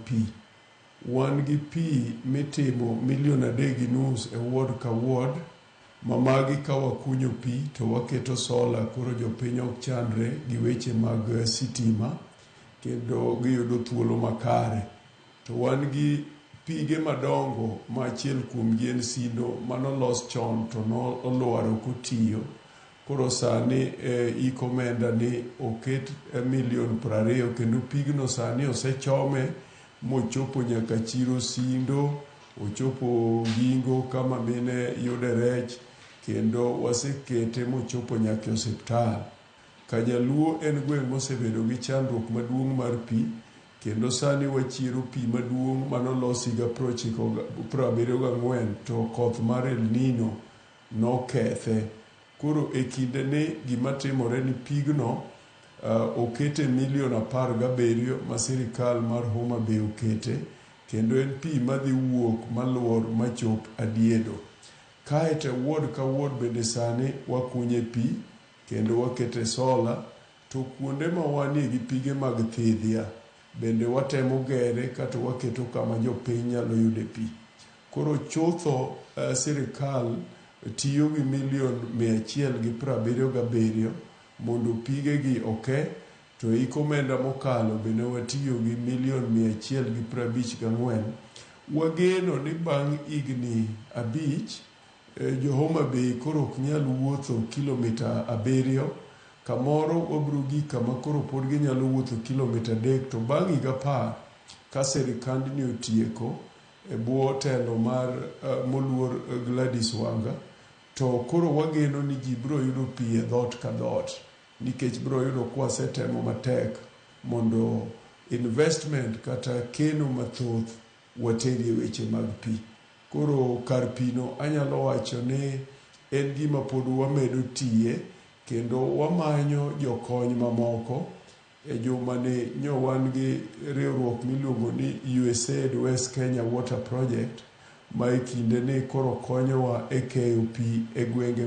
pi. Wan gi pi mitimo 3.5 million e ward ka ward, magi ka wakunyo pi to waketo sola, koro jopiny ok chandre gi weche mag sitima kendo giyudo thuolo makare. To wan gi pige madongo ma achiel kuomgi en Sindo manolos chon to nolwaro kotiyo. Koro sani iko omenda ni oket 20 million kendo pigno sani osechome mochopo nyaka chiro Sindo, ochopo Gingo kama mine yude rech, kendo wasekete mochopo nyaka osiptal. Kajaluo en gweng' mosebedo gi chandruok maduong' mar pi, kendo sani wachiero pi maduong' manolos higa 1974 to koth mar El Nino nokethe. Koro e kinde ni gima timore ni pigno okete 17 million ma sirikal mar Homa Bay okete, kendo en pi madhi wuok maluor machop Adiedo. Kaeto ward ka ward bende sani wakunye pi kendo wakete sola, to kuonde ma wanie gi pige mag thidhia bende watemo gere kata waketo kama jopiny nyalo yude pi. Koro chutho sirikal tiyo gi 177 million mondo pige gi oke, to iko omenda mokalo bende watiyo gi 154 million. Wageno ni bang' higni 5 jo Homa Bay koro ok nyal wuotho kilomita 7, kamoro wabiro gik kama koro pod ginyalo wuotho kilomita 3, to bang' higa 10 ka sirikandni otieko e bwo telo mar moluor Gladys Wanga, to koro wageno ni ji biro yudo pi e dhot ka dhot, nikech biro yudo kwa wasetemo matek mondo investment kata keno mathoth waterie weche mag pi. Koro kar pino anyalo wacho ni en gima pod wamedo tiye, kendo wamanyo jokony mamoko e joma ne wan gi riwruok miluongo ni USAID West Kenya Water Project, ma e kinde ni koro konyowa e keyo pi e gwenge